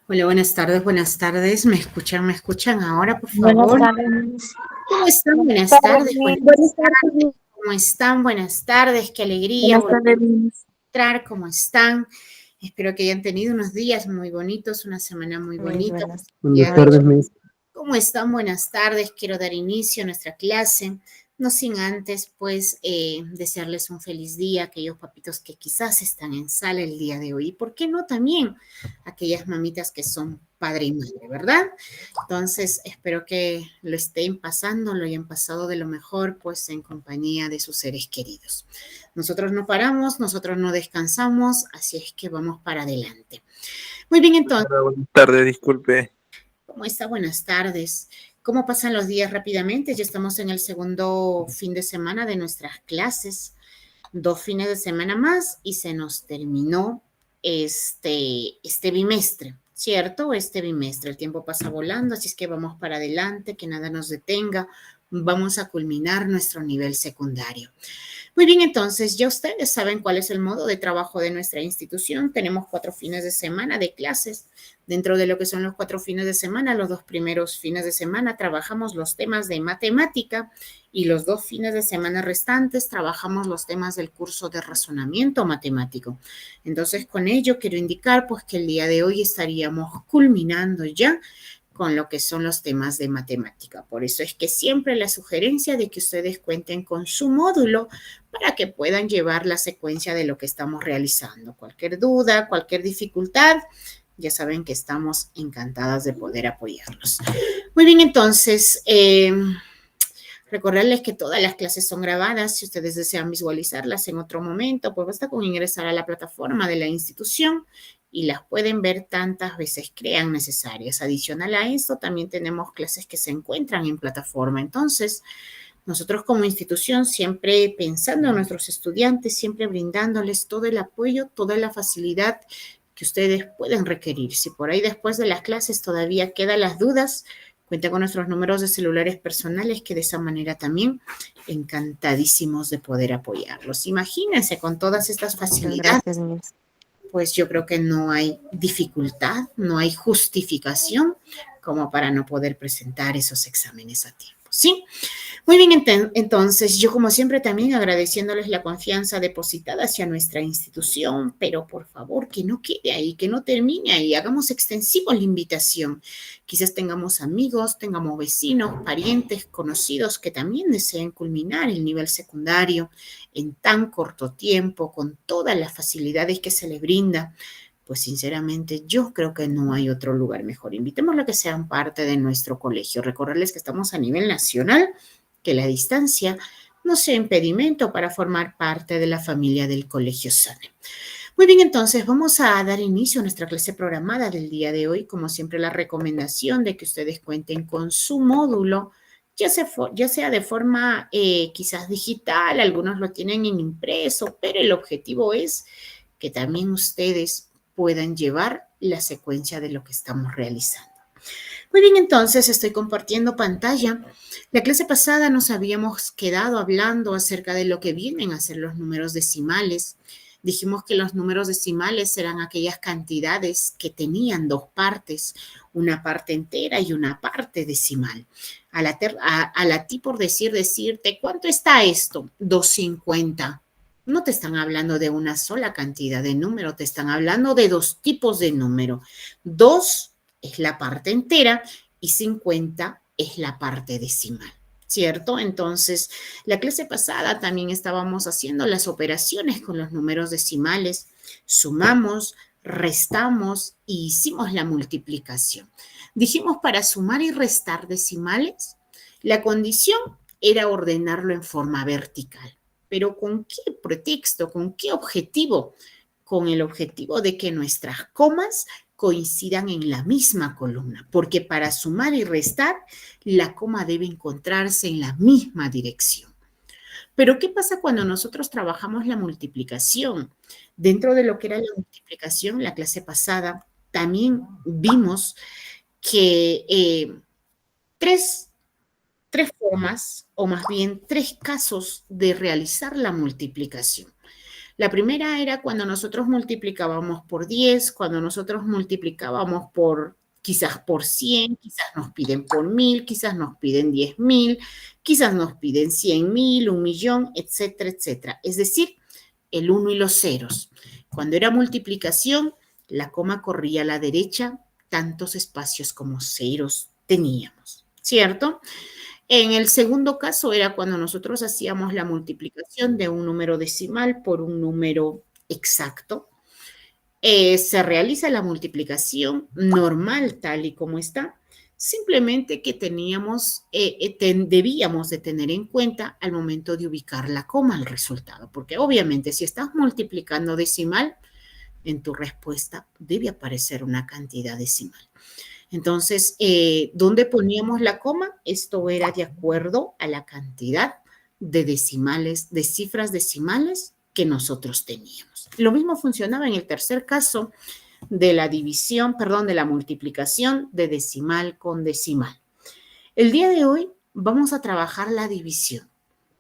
Hola, buenas tardes. ¿Me escuchan ahora, por Buenas favor? tardes, Miss. ¿Cómo están? Buenas Buenas tardes, tardes, Miss. buenas tardes. ¿Cómo están? Buenas tardes, qué alegría Buenas volver tardes, Miss. a encontrar. ¿Cómo están? Espero que hayan tenido unos días muy bonitos, una semana muy Miss, bonita. buenas Ya Buenas de tardes, Miss. ¿Cómo están? Buenas tardes. Quiero dar inicio a nuestra clase, no sin antes, pues, desearles un feliz día a aquellos papitos que quizás están en sala el día de hoy. ¿Y por qué no también aquellas mamitas que son padre y madre, verdad? Entonces, espero que lo estén pasando, lo hayan pasado de lo mejor, pues, en compañía de sus seres queridos. Nosotros no paramos, nosotros no descansamos, así es que vamos para adelante. Muy bien, entonces. Buenas tardes, disculpe. ¿Cómo está? Buenas tardes. ¿Cómo pasan los días rápidamente? Ya estamos en el segundo fin de semana de nuestras clases. 2 fines de semana más y se nos terminó este bimestre, ¿cierto? Este bimestre. El tiempo pasa volando, así es que vamos para adelante, que nada nos detenga. Vamos a culminar nuestro nivel secundario. Muy bien, entonces ya ustedes saben cuál es el modo de trabajo de nuestra institución. Tenemos 4 fines de semana de clases. Dentro de lo que son los 4 fines de semana, los 2 primeros fines de semana trabajamos los temas de matemática y los 2 fines de semana restantes trabajamos los temas del curso de razonamiento matemático. Entonces, con ello quiero indicar pues que el día de hoy estaríamos culminando ya con lo que son los temas de matemática. Por eso es que siempre la sugerencia de que ustedes cuenten con su módulo para que puedan llevar la secuencia de lo que estamos realizando. Cualquier duda, cualquier dificultad, ya saben que estamos encantadas de poder apoyarlos. Muy bien, entonces, recordarles que todas las clases son grabadas. Si ustedes desean visualizarlas en otro momento, pues basta con ingresar a la plataforma de la institución y las pueden ver tantas veces crean necesarias. Adicional a esto, también tenemos clases que se encuentran en plataforma. Entonces, nosotros como institución, siempre pensando en nuestros estudiantes, siempre brindándoles todo el apoyo, toda la facilidad que ustedes pueden requerir. Si por ahí después de las clases todavía quedan las dudas, cuenta con nuestros números de celulares personales, que de esa manera también encantadísimos de poder apoyarlos. Imagínense con todas estas Muchas facilidades, gracias, Miss. pues yo creo que no hay dificultad, no hay justificación como para no poder presentar esos exámenes a tiempo, ¿sí? Muy bien, entonces yo como siempre también agradeciéndoles la confianza depositada hacia nuestra institución, pero por favor que no quede ahí, que no termine ahí, hagamos extensivo la invitación. Quizás tengamos amigos, tengamos vecinos, parientes, conocidos que también deseen culminar el nivel secundario en tan corto tiempo, con todas las facilidades que se les brinda. Pues sinceramente yo creo que no hay otro lugar mejor. Invitémoslos a que sean parte de nuestro colegio. Recordarles que estamos a nivel nacional, que la distancia no sea impedimento para formar parte de la familia del Colegio SANE. Muy bien, entonces vamos a dar inicio a nuestra clase programada del día de hoy. Como siempre, la recomendación de que ustedes cuenten con su módulo, ya sea de forma quizás digital, algunos lo tienen en impreso, pero el objetivo es que también ustedes puedan llevar la secuencia de lo que estamos realizando. Muy bien, entonces estoy compartiendo pantalla. La clase pasada nos habíamos quedado hablando acerca de lo que vienen a ser los números decimales. Dijimos que los números decimales eran aquellas cantidades que tenían dos partes, una parte entera y una parte decimal. A la ti por decirte, ¿cuánto está esto? 250. No te están hablando de una sola cantidad de número, te están hablando de dos tipos de número. 2 es la parte entera y 50 es la parte decimal, ¿cierto? Entonces, la clase pasada también estábamos haciendo las operaciones con los números decimales, sumamos, restamos y hicimos la multiplicación. Dijimos, para sumar y restar decimales, la condición era ordenarlo en forma vertical. ¿Pero con qué pretexto? ¿Con qué objetivo? Con el objetivo de que nuestras comas coincidan en la misma columna, porque para sumar y restar, la coma debe encontrarse en la misma dirección. Pero ¿qué pasa cuando nosotros trabajamos la multiplicación? Dentro de lo que era la multiplicación, la clase pasada, también vimos que tres, tres formas, o más bien tres casos de realizar la multiplicación. La primera era cuando nosotros multiplicábamos por 10, cuando nosotros multiplicábamos por quizás por 100, quizás nos piden por 1000, quizás nos piden 10.000, quizás nos piden 100.000, 1.000.000, etcétera, etcétera. Es decir, el 1 y los ceros. Cuando era multiplicación, la coma corría a la derecha, tantos espacios como ceros teníamos, ¿cierto? En el segundo caso era cuando nosotros hacíamos la multiplicación de un número decimal por un número exacto. Se realiza la multiplicación normal tal y como está, simplemente que debíamos de tener en cuenta al momento de ubicar la coma al resultado, porque obviamente si estás multiplicando decimal, en tu respuesta debe aparecer una cantidad decimal. Entonces, ¿dónde poníamos la coma? Esto era de acuerdo a la cantidad de decimales, de cifras decimales que nosotros teníamos. Lo mismo funcionaba en el tercer caso de la división, perdón, de la multiplicación de decimal con decimal. El día de hoy vamos a trabajar la división.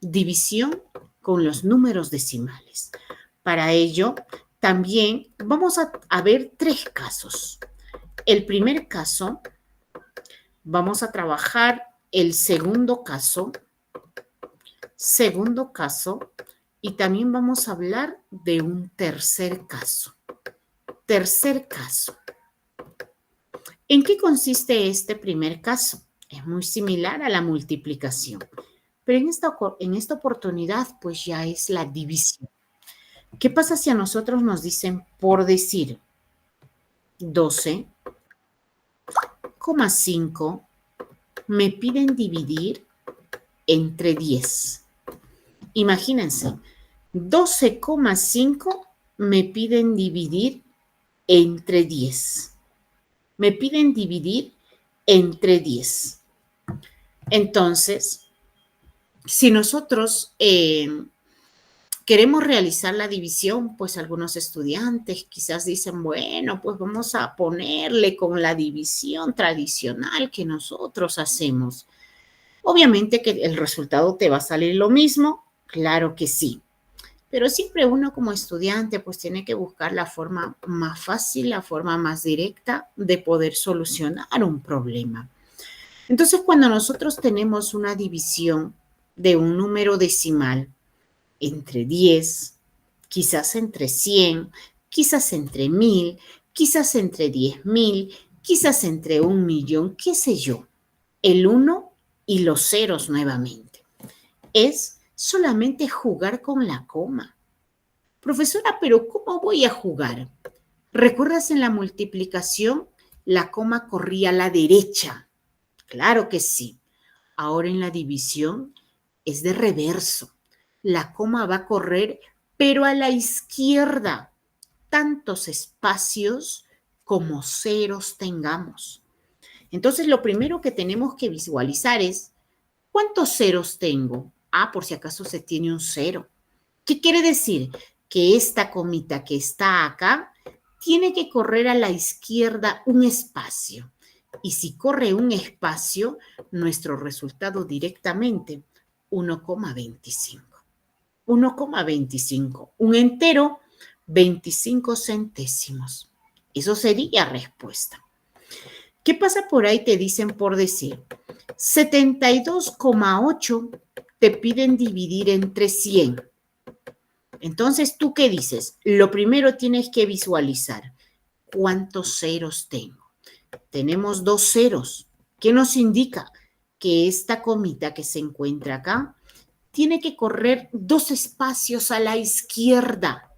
División con los números decimales. Para ello, también vamos a ver 3 casos. El primer caso, vamos a trabajar el segundo caso, y también vamos a hablar de un tercer caso. Tercer caso. ¿En qué consiste este primer caso? Es muy similar a la multiplicación, pero en esta oportunidad pues ya es la división. ¿Qué pasa si a nosotros nos dicen, por decir, 12,5 me piden dividir entre 10? Imagínense, 12,5 me piden dividir entre 10. Me piden dividir entre 10. Entonces, si nosotros queremos realizar la división, pues algunos estudiantes quizás dicen, bueno, pues vamos a ponerle con la división tradicional que nosotros hacemos. Obviamente que el resultado te va a salir lo mismo, claro que sí. Pero siempre uno como estudiante pues tiene que buscar la forma más fácil, la forma más directa de poder solucionar un problema. Entonces, cuando nosotros tenemos una división de un número decimal entre 10, quizás entre 100, quizás entre 1000, quizás entre 10.000, quizás entre 1.000.000, qué sé yo, el 1 y los ceros nuevamente. Es solamente jugar con la coma. Profesora, ¿pero cómo voy a jugar? ¿Recuerdas en la multiplicación? La coma corría a la derecha. Claro que sí. Ahora en la división es de reverso. La coma va a correr, pero a la izquierda. Tantos espacios como ceros tengamos. Entonces, lo primero que tenemos que visualizar es, ¿cuántos ceros tengo? Ah, por si acaso se tiene un cero. ¿Qué quiere decir? Que esta comita que está acá tiene que correr a la izquierda un espacio. Y si corre un espacio, nuestro resultado directamente, 1,25. 1,25. Un entero, 25 centésimos. Eso sería respuesta. ¿Qué pasa por ahí? Te dicen por decir, 72,8 te piden dividir entre 100. Entonces, ¿tú qué dices? Lo primero tienes que visualizar cuántos ceros tengo. Tenemos 2 ceros. ¿Qué nos indica? Que esta comita que se encuentra acá tiene que correr 2 espacios a la izquierda.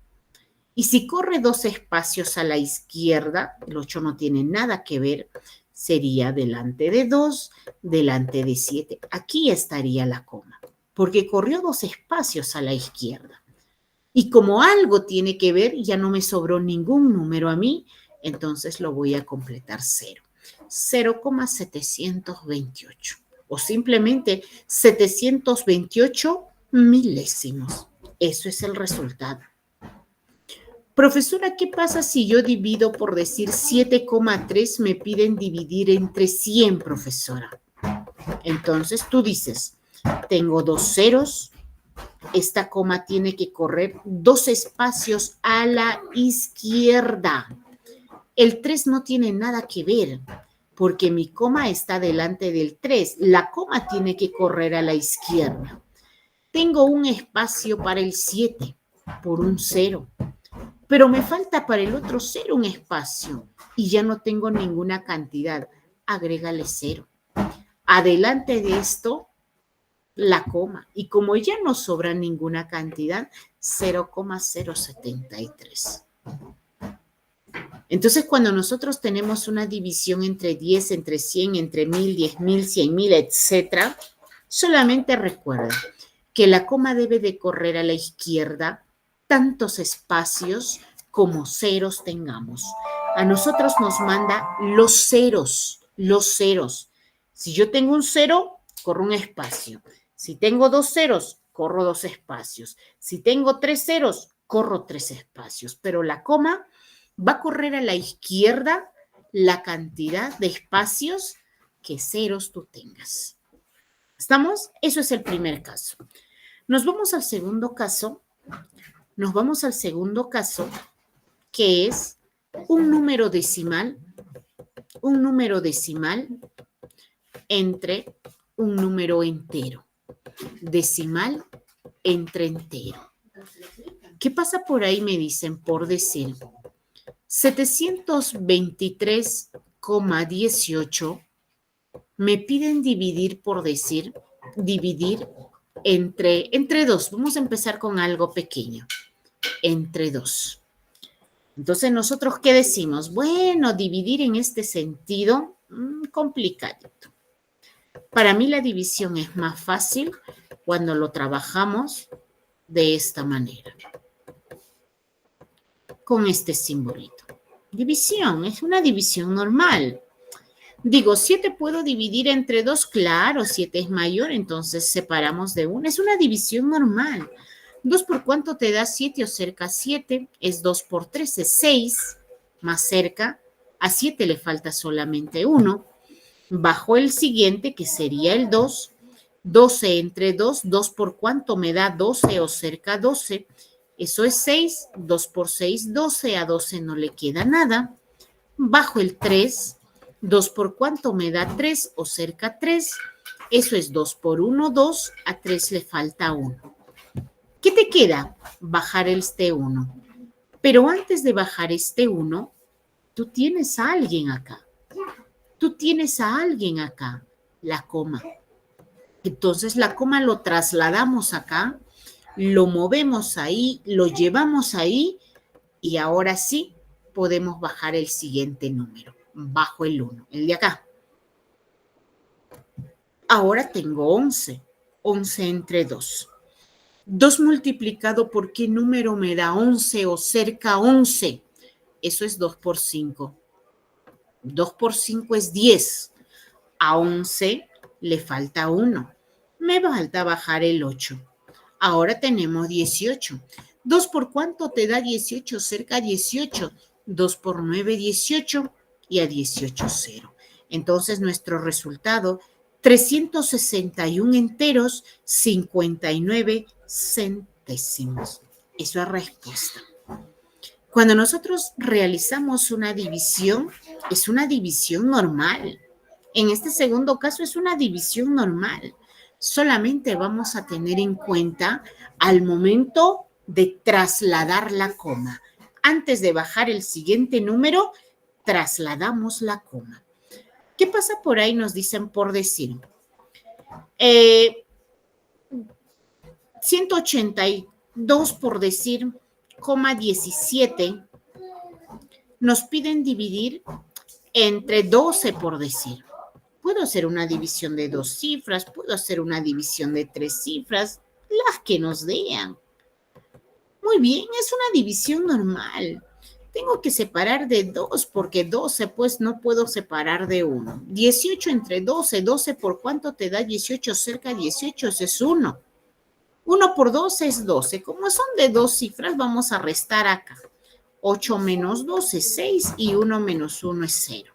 Y si corre 2 espacios a la izquierda, el 8 no tiene nada que ver, sería delante de 2, delante de 7. Aquí estaría la coma, porque corrió 2 espacios a la izquierda. Y como algo tiene que ver, ya no me sobró ningún número a mí, entonces lo voy a completar 0. 0,728 o simplemente 728 milésimos. Eso es el resultado. Profesora, ¿qué pasa si yo divido por decir 7,3? Me piden dividir entre 100, profesora. Entonces tú dices, tengo 2 ceros, esta coma tiene que correr 2 espacios a la izquierda. El 3 no tiene nada que ver, porque mi coma está delante del 3. La coma tiene que correr a la izquierda. Tengo un espacio para el 7 por un 0, pero me falta para el otro 0 un espacio y ya no tengo ninguna cantidad. Agrégale 0. Adelante de esto, la coma. Y como ya no sobra ninguna cantidad, 0,073. Entonces, cuando nosotros tenemos una división entre 10, entre 100, entre 1000, 10,000, 100,000, etc., solamente recuerda que la coma debe de correr a la izquierda tantos espacios como ceros tengamos. A nosotros nos manda los ceros, los ceros. Si yo tengo un 0, corro un espacio. Si tengo 2 ceros, corro 2 espacios. Si tengo 3 ceros, corro 3 espacios. Pero la coma va a correr a la izquierda la cantidad de espacios que ceros tú tengas. ¿Estamos? Eso es el primer caso. Nos vamos al segundo caso. Que es un número decimal entre un número entero. Decimal entre entero. ¿Qué pasa por ahí? Me dicen, por decir, 723,18 me piden dividir, por decir, dividir entre 2. Vamos a empezar con algo pequeño. Entre 2. Entonces, ¿nosotros qué decimos? Bueno, dividir en este sentido, complicadito. Para mí la división es más fácil cuando lo trabajamos de esta manera. Con este simbolito. División, es una división normal. Digo, 7 puedo dividir entre 2, claro, 7 es mayor, entonces separamos de 1. Es una división normal. 2 por cuánto te da 7 o cerca a 7, es 2 por 3, es 6, más cerca, a 7 le falta solamente 1. Bajo el siguiente, que sería el 2, 12 entre 2, 2 por cuánto me da 12 o cerca a 12, eso es 6, 2 por 6, 12, a 12 no le queda nada. Bajo el 3, 2 por cuánto me da 3 o cerca a 3, eso es 2 por 1, 2, a 3 le falta 1. ¿Qué te queda? Bajar este 1. Pero antes de bajar este 1, tú tienes a alguien acá. La coma. Entonces la coma lo trasladamos acá, lo movemos ahí, lo llevamos ahí y ahora sí podemos bajar el siguiente número. Bajo el 1, el de acá. Ahora tengo 11. 11 entre 2. 2 multiplicado por ¿qué número me da 11 o cerca a 11? Eso es 2 por 5. 2 por 5 es 10. A 11 le falta 1. Me falta bajar el 8. Ahora tenemos 18. 2 por cuánto te da 18 cerca a 18. 2 por 9, 18 y a 18, 0. Entonces nuestro resultado, 361 enteros, 59 centésimos. Eso es respuesta. Cuando nosotros realizamos una división, es una división normal. En este segundo caso es una división normal. Solamente vamos a tener en cuenta al momento de trasladar la coma. Antes de bajar el siguiente número, trasladamos la coma. ¿Qué pasa por ahí? Nos dicen por decir. 182 por decir, 17, nos piden dividir entre 12 por decir. Puedo hacer una división de 2 cifras, puedo hacer una división de 3 cifras, las que nos den. Muy bien, es una división normal. Tengo que separar de 2 porque 12 pues no puedo separar de 1. 18 entre 12, 12 por cuánto te da 18 cerca de 18, ese es 1. 1 por 12 es 12. Como son de 2 cifras, vamos a restar acá. 8 menos 2 es 6 y 1 menos 1 es 0.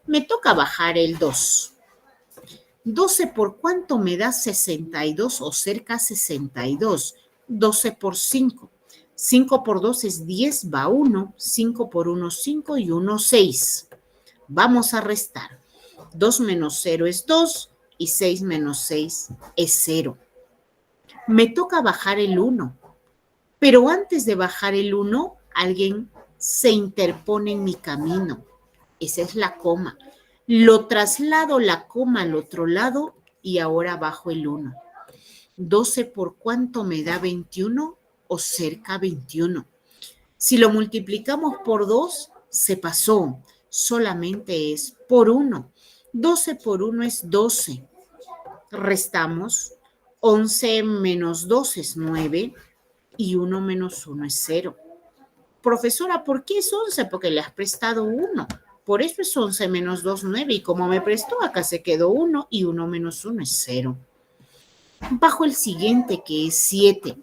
Me toca bajar el 2. 12 por cuánto me da 62 o cerca a 62. 12 por 5. 5 por 2 es 10, va 1. 5 por 1, 5 y 1, 6. Vamos a restar. 2 menos 0 es 2 y 6 menos 6 es 0. Me toca bajar el 1. Pero antes de bajar el 1, alguien se interpone en mi camino. Esa es la coma. Lo traslado la coma al otro lado y ahora bajo el 1. 12 por cuánto me da 21 o cerca a 21. Si lo multiplicamos por 2, se pasó. Solamente es por 1. 12 por 1 es 12. Restamos. 11 menos 2 es 9 y 1 menos 1 es 0. Profesora, ¿por qué es 11? Porque le has prestado 1. Por eso es 11 menos 2, 9. Y como me prestó, acá se quedó 1 y 1 menos 1 es 0. Bajo el siguiente, que es 7.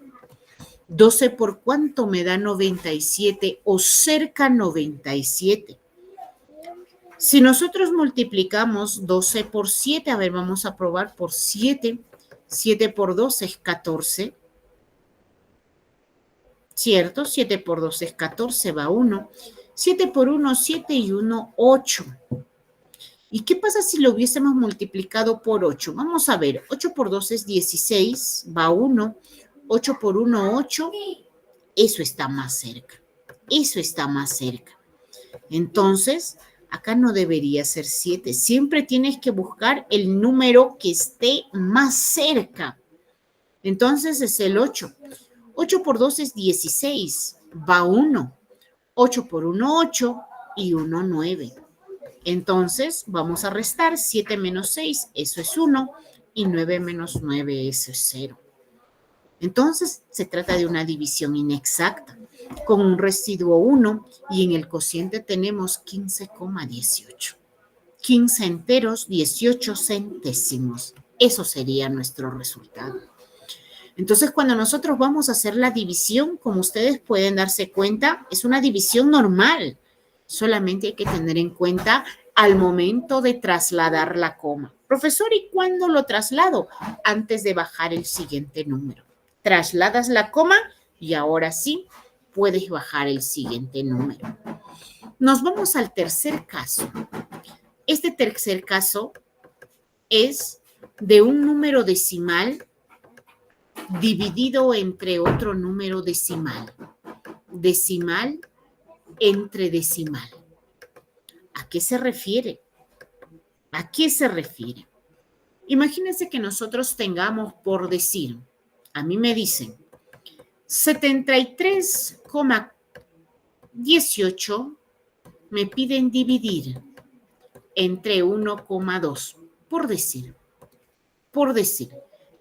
12 por cuánto me da 97 o cerca 97. Si nosotros multiplicamos 12 por 7, a ver, vamos a probar por 7. 7 por 2 es 14. ¿Cierto? 7 por 2 es 14, va 1. 7 por 1, 7 y 1, 8. ¿Y qué pasa si lo hubiésemos multiplicado por 8? Vamos a ver, 8 por 2 es 16, va 1. 8 por 1, 8. Eso está más cerca. Eso está más cerca. Entonces, acá no debería ser 7. Siempre tienes que buscar el número que esté más cerca. Entonces es el 8. 8 por 2 es 16, va 1. 8 por 1, 8 y 1, 9. Entonces vamos a restar 7 menos 6, eso es 1, y 9 menos 9, eso es 0. Entonces se trata de una división inexacta, con un residuo 1 y en el cociente tenemos 15,18. 15 enteros, 18 centésimos. Eso sería nuestro resultado. Entonces, cuando nosotros vamos a hacer la división, como ustedes pueden darse cuenta, es una división normal. Solamente hay que tener en cuenta al momento de trasladar la coma. Profesor, ¿y cuándo lo traslado? Antes de bajar el siguiente número. Trasladas la coma y ahora sí puedes bajar el siguiente número. Nos vamos al tercer caso. Este tercer caso es de un número decimal dividido entre otro número decimal. Decimal entre decimal. ¿A qué se refiere? ¿A qué se refiere? Imagínense que nosotros tengamos por decir, a mí me dicen 73,18 me piden dividir entre 1,2, por decir.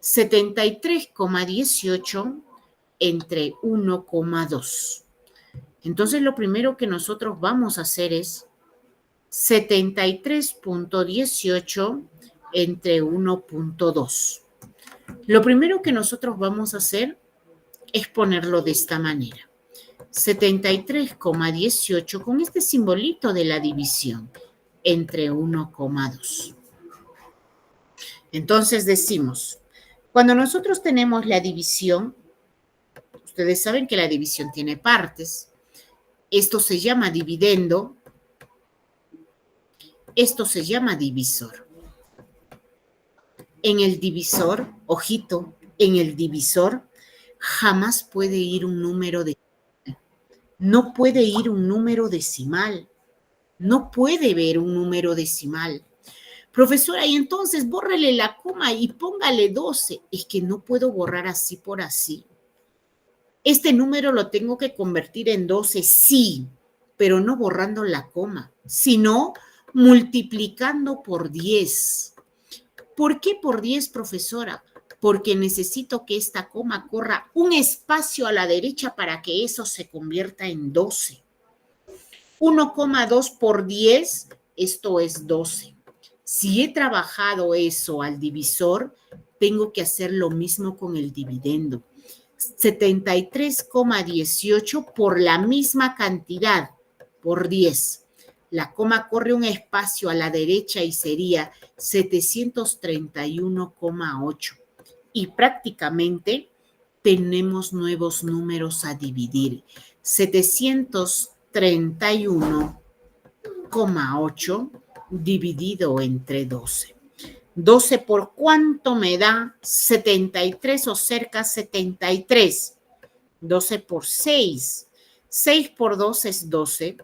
73,18 entre 1,2. Entonces, lo primero que nosotros vamos a hacer es 73,18 entre 1,2. Lo primero que nosotros vamos a hacer es ponerlo de esta manera. 73,18 con este simbolito de la división entre 1,2. Entonces decimos, cuando nosotros tenemos la división, ustedes saben que la división tiene partes. Esto se llama dividendo. Esto se llama divisor. En el divisor, ojito, en el divisor jamás puede ir un número decimal. No puede ir un número decimal. No puede ver un número decimal. Profesora, y entonces bórrele la coma y póngale 12. Es que no puedo borrar así por así. Este número lo tengo que convertir en 12, sí, pero no borrando la coma, sino multiplicando por 10. ¿Por qué por 10, profesora? Porque necesito que esta coma corra un espacio a la derecha para que eso se convierta en 12. 1,2 por 10, esto es 12. Si he trabajado eso al divisor, tengo que hacer lo mismo con el dividendo. 73,18 por la misma cantidad, por 10. La coma corre un espacio a la derecha y sería 731,8. Y prácticamente tenemos nuevos números a dividir. 731,8 dividido entre 12. 12 por cuánto me da 73 o cerca 73. 12 por 6. 6 por 2 es 12.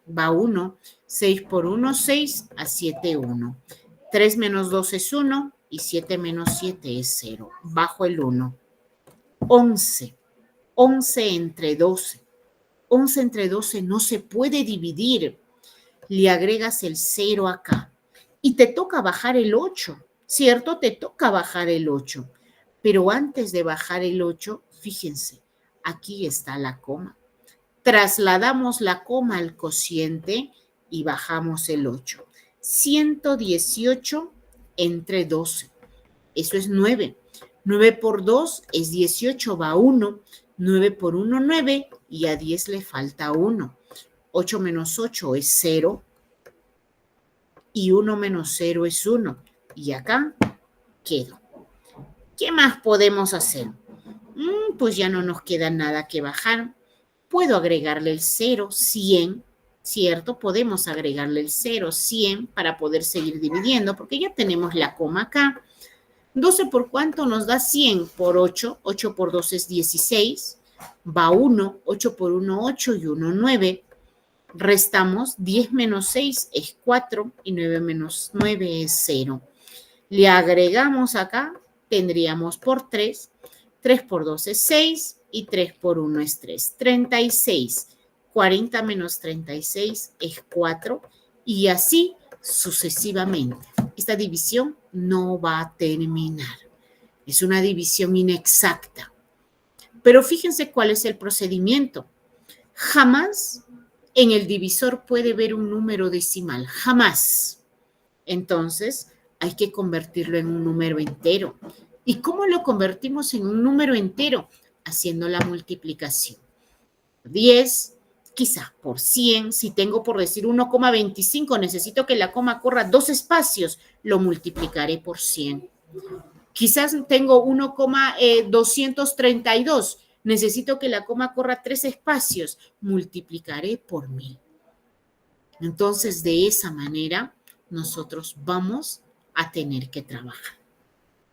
Va 1. 6 por 1, 6. A 7, 1. 3 menos 2 es 1 y 7 menos 7 es 0. Bajo el 1. 11. 11 entre 12. 11 entre 12 no se puede dividir. Le agregas el 0 acá. Y te toca bajar el 8, ¿cierto? Te toca bajar el 8. Pero antes de bajar el 8, fíjense, aquí está la coma. Trasladamos la coma al cociente y bajamos el 8. 118 entre 12. Eso es 9. 9 por 2 es 18, va 1. 9 por 1, 9. Y a 10 le falta 1. 8 menos 8 es 0. Y 1 menos 0 es 1. Y acá quedo. ¿Qué más podemos hacer? Pues ya no nos queda nada que bajar. Puedo agregarle el 0, 100, ¿cierto? Podemos agregarle el 0, 100 para poder seguir dividiendo, porque ya tenemos la coma acá. 12 por cuánto nos da 100 por 8. 8 por 2 es 16. Va 1. 8 por 1, 8 y 1, 9. Restamos 10 menos 6 es 4 y 9 menos 9 es 0. Le agregamos acá, tendríamos por 3. 3 por 2 es 6 y 3 por 1 es 3. 36. 40 menos 36 es 4 y así sucesivamente. Esta división no va a terminar. Es una división inexacta. Pero fíjense cuál es el procedimiento. Jamás en el divisor puede ver un número decimal, jamás. Entonces, hay que convertirlo en un número entero. ¿Y cómo lo convertimos en un número entero? Haciendo la multiplicación. 10, quizás por 100. Si tengo por decir 1,25, necesito que la coma corra 2 espacios, lo multiplicaré por 100. Quizás tengo 1,232. Necesito que la coma corra 3 espacios, multiplicaré por 1000. Entonces, de esa manera, nosotros vamos a tener que trabajar.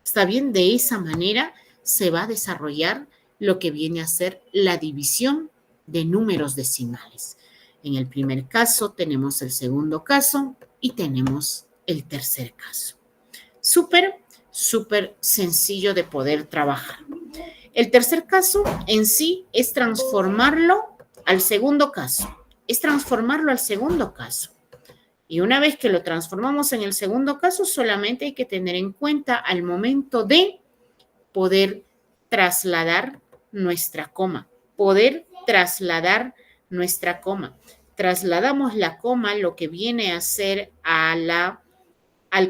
¿Está bien? De esa manera se va a desarrollar lo que viene a ser la división de números decimales. En el primer caso tenemos el segundo caso y tenemos el tercer caso. Súper sencillo de poder trabajar. El tercer caso en sí es transformarlo al segundo caso. Y una vez que lo transformamos en el segundo caso, solamente hay que tener en cuenta al momento de poder trasladar nuestra coma. Trasladamos la coma, lo que viene a ser al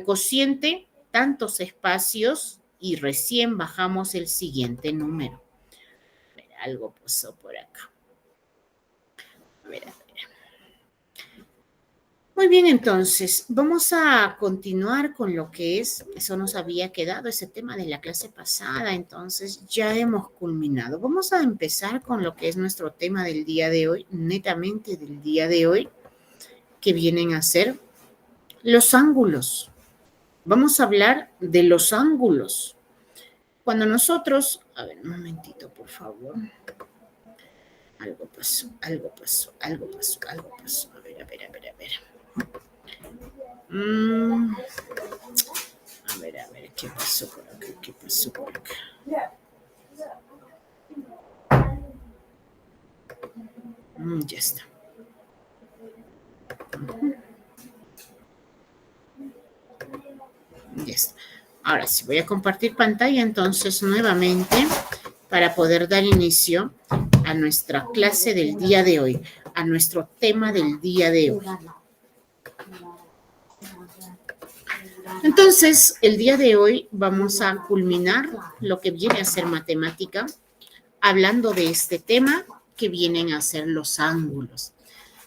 cociente, tantos espacios, y recién bajamos el siguiente número. A ver, algo pasó por acá. A ver. Muy bien, entonces, vamos a continuar con lo que es, eso nos había quedado, ese tema de la clase pasada, entonces ya hemos culminado. Vamos a empezar con lo que es nuestro tema del día de hoy, netamente del día de hoy, que vienen a ser los ángulos. Vamos a hablar de los ángulos. Cuando nosotros, a ver, un momentito, por favor. Algo pasó. A ver, ¿qué pasó por acá? Ya está. Ya está. Ahora sí, voy a compartir pantalla entonces nuevamente para poder dar inicio a nuestra clase del día de hoy, a nuestro tema del día de hoy. Entonces, el día de hoy vamos a culminar lo que viene a ser matemática, hablando de este tema que vienen a ser los ángulos.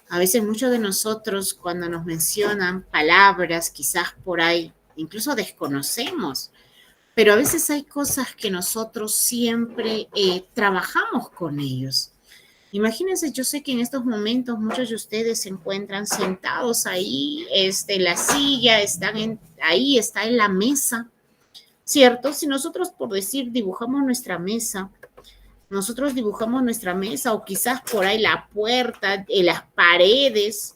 A veces muchos de nosotros cuando nos mencionan palabras, quizás por ahí, incluso desconocemos, pero a veces hay cosas que nosotros siempre trabajamos con ellos. Imagínense, yo sé que en estos momentos muchos de ustedes se encuentran sentados ahí, en la silla, ahí está en la mesa, ¿cierto? Si nosotros, por decir, nosotros dibujamos nuestra mesa o quizás por ahí la puerta, las paredes,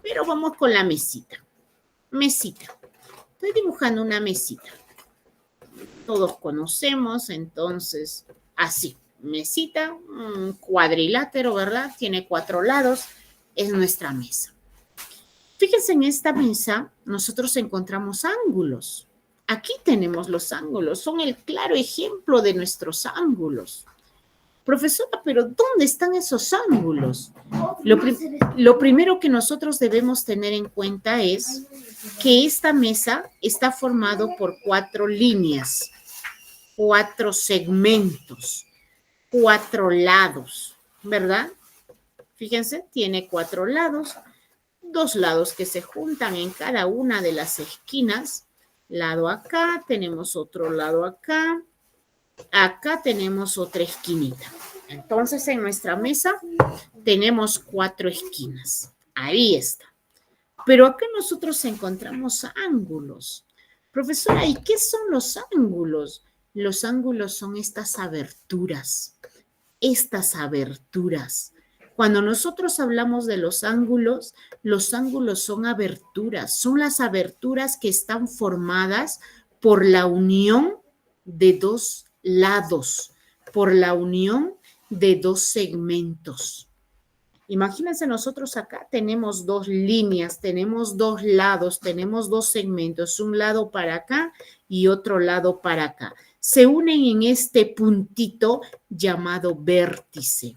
pero vamos con la mesita. Mesita. Estoy dibujando una mesita. Todos conocemos, entonces, así. Mesita, un cuadrilátero, ¿verdad? Tiene 4 lados, es nuestra mesa. Fíjense, en esta mesa nosotros encontramos ángulos. Aquí tenemos los ángulos, son el claro ejemplo de nuestros ángulos. Profesora, pero ¿dónde están esos ángulos? Lo primero que nosotros debemos tener en cuenta es que esta mesa está formado por 4 líneas, 4 segmentos, 4 lados, ¿verdad? Fíjense, tiene 4 lados, 2 lados que se juntan en cada una de las esquinas. Lado acá, tenemos otro lado acá. Acá tenemos otra esquinita. Entonces, en nuestra mesa tenemos 4 esquinas. Ahí está. Pero acá nosotros encontramos ángulos. Profesora, ¿y qué son los ángulos? Los ángulos son estas aberturas. Estas aberturas. Cuando nosotros hablamos de los ángulos son aberturas. Son las aberturas que están formadas por la unión de 2 lados, por la unión de 2 segmentos. Imagínense, nosotros acá tenemos 2 líneas, tenemos 2 lados, tenemos 2 segmentos, un lado para acá y otro lado para acá. Se unen en este puntito llamado vértice.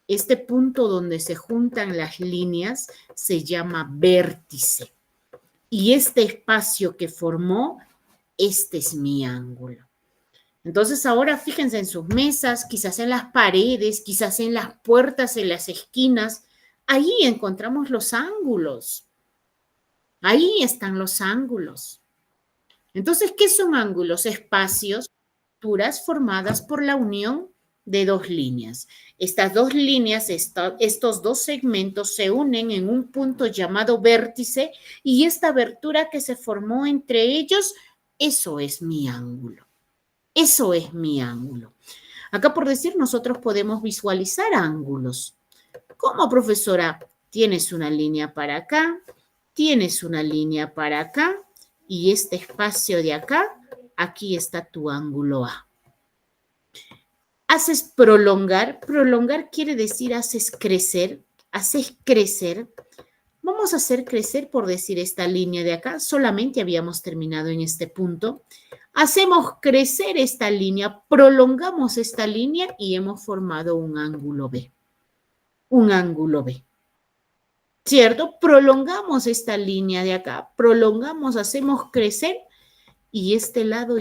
Este punto donde se juntan las líneas se llama vértice. Y este espacio que formó, este es mi ángulo. Entonces ahora fíjense en sus mesas, quizás en las paredes, quizás en las puertas, en las esquinas. Ahí encontramos los ángulos. Ahí están los ángulos. Entonces, ¿qué son ángulos? Espacios, alturas formadas por la unión de 2 líneas. Estas 2 líneas, estos 2 segmentos se unen en un punto llamado vértice y esta abertura que se formó entre ellos, eso es mi ángulo. Eso es mi ángulo. Acá, por decir, nosotros podemos visualizar ángulos. ¿Cómo, profesora? Tienes una línea para acá, tienes una línea para acá y este espacio de acá, aquí está tu ángulo A. Haces prolongar. Prolongar quiere decir haces crecer. Haces crecer. Vamos a hacer crecer, por decir, esta línea de acá. Solamente habíamos terminado en este punto. Hacemos crecer esta línea, prolongamos esta línea y hemos formado un ángulo B. Un ángulo B. ¿Cierto? Prolongamos esta línea de acá, prolongamos, hacemos crecer y este lado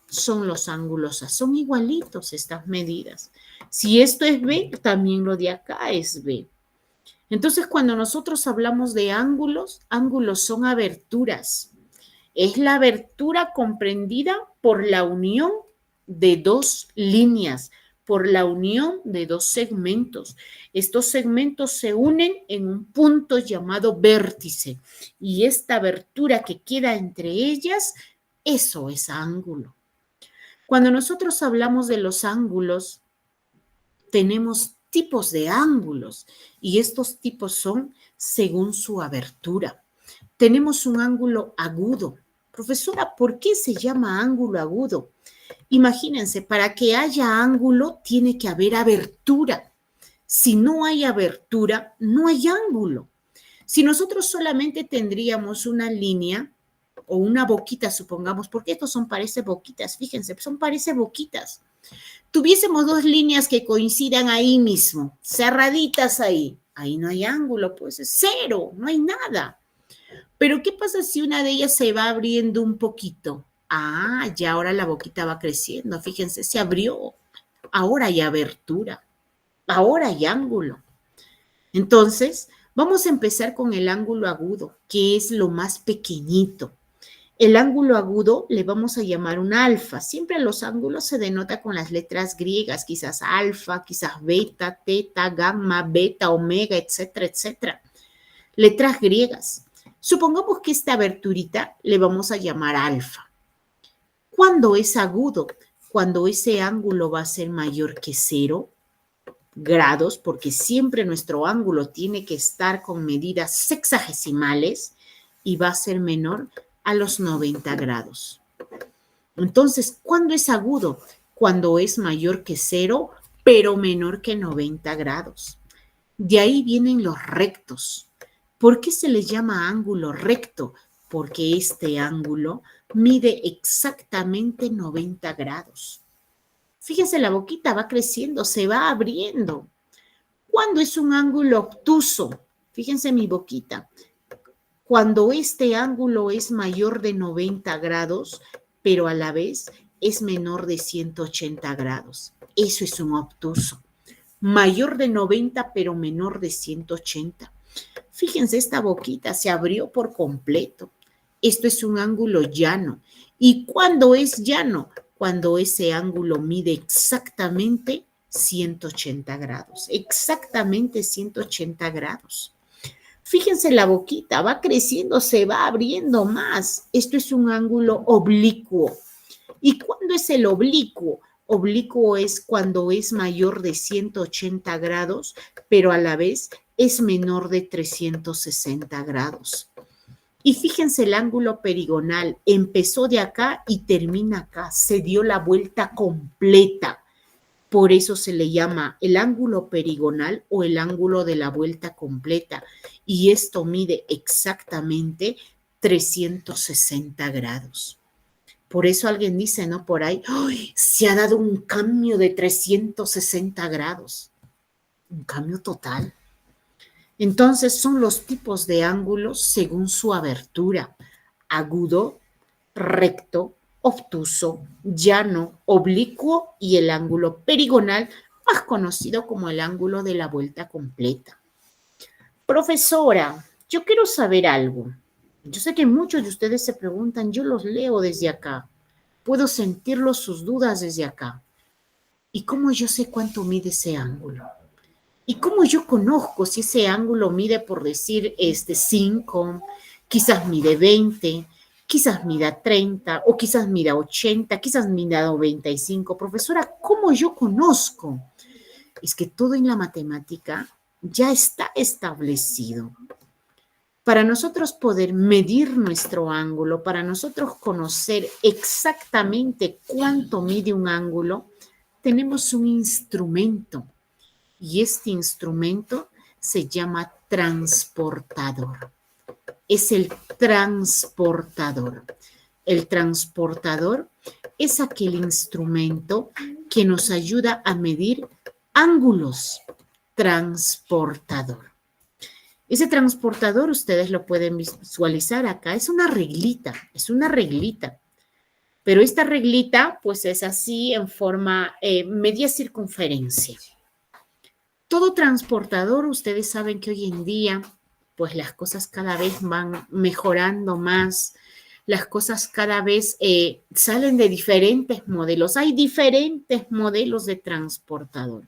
son los ángulos A. Son igualitos estas medidas. Si esto es B, también lo de acá es B. Entonces, cuando nosotros hablamos de ángulos, ángulos son aberturas. Es la abertura comprendida por la unión de 2 líneas, por la unión de 2 segmentos. Estos segmentos se unen en un punto llamado vértice y esta abertura que queda entre ellas, eso es ángulo. Cuando nosotros hablamos de los ángulos, tenemos tipos de ángulos y estos tipos son según su abertura. Tenemos un ángulo agudo. Profesora, ¿por qué se llama ángulo agudo? Imagínense, para que haya ángulo tiene que haber abertura. Si no hay abertura, no hay ángulo. Si nosotros solamente tendríamos una línea o una boquita, supongamos, porque estos parece boquitas, fíjense, parece boquitas. Tuviésemos 2 líneas que coincidan ahí mismo, cerraditas ahí. Ahí no hay ángulo, pues es cero, no hay nada. Pero ¿qué pasa si una de ellas se va abriendo un poquito? Ah, ya ahora la boquita va creciendo. Fíjense, se abrió. Ahora hay abertura. Ahora hay ángulo. Entonces, vamos a empezar con el ángulo agudo, que es lo más pequeñito. El ángulo agudo le vamos a llamar un alfa. Siempre los ángulos se denota con las letras griegas, quizás alfa, quizás beta, teta, gamma, beta, omega, etcétera, etcétera. Letras griegas. Supongamos que esta aberturita le vamos a llamar alfa. ¿Cuándo es agudo? Cuando ese ángulo va a ser mayor que 0 grados, porque siempre nuestro ángulo tiene que estar con medidas sexagesimales y va a ser menor a los 90 grados. Entonces, ¿cuándo es agudo? Cuando es mayor que 0, pero menor que 90 grados. De ahí vienen los rectos. ¿Por qué se les llama ángulo recto? Porque este ángulo mide exactamente 90 grados. Fíjense, la boquita va creciendo, se va abriendo. ¿Cuándo es un ángulo obtuso? Fíjense mi boquita. Cuando este ángulo es mayor de 90 grados, pero a la vez es menor de 180 grados. Eso es un obtuso. Mayor de 90, pero menor de 180. Fíjense, esta boquita se abrió por completo. Esto es un ángulo llano. ¿Y cuándo es llano? Cuando ese ángulo mide exactamente 180 grados. Exactamente 180 grados. Fíjense, la boquita va creciendo, se va abriendo más. Esto es un ángulo oblicuo. ¿Y cuándo es el oblicuo? Oblicuo es cuando es mayor de 180 grados, pero a la vez es menor de 360 grados. Y fíjense, el ángulo perigonal empezó de acá y termina acá, se dio la vuelta completa. Por eso se le llama el ángulo perigonal o el ángulo de la vuelta completa. Y esto mide exactamente 360 grados. Por eso alguien dice, ¿no? Por ahí, ¡ay! Se ha dado un cambio de 360 grados. Un cambio total. Entonces son los tipos de ángulos según su abertura. Agudo, recto, obtuso, llano, oblicuo y el ángulo perigonal, más conocido como el ángulo de la vuelta completa. Profesora, yo quiero saber algo. Yo sé que muchos de ustedes se preguntan, yo los leo desde acá, puedo sentirlos sus dudas desde acá. ¿Y cómo yo sé cuánto mide ese ángulo? ¿Y cómo yo conozco si ese ángulo mide, por decir, 5, quizás mide 20, quizás mida 30, o quizás mida 80, quizás mida 95? Profesora, ¿cómo yo conozco? Es que todo en la matemática ya está establecido. Para nosotros poder medir nuestro ángulo, para nosotros conocer exactamente cuánto mide un ángulo, tenemos un instrumento. Y este instrumento se llama transportador. Es el transportador. El transportador es aquel instrumento que nos ayuda a medir ángulos. Transportador. Ese transportador ustedes lo pueden visualizar acá. Es una reglita, Pero esta reglita pues es así en forma media circunferencia. Todo transportador, ustedes saben que hoy en día, pues las cosas cada vez van mejorando más, las cosas cada vez salen de diferentes modelos. Hay diferentes modelos de transportador,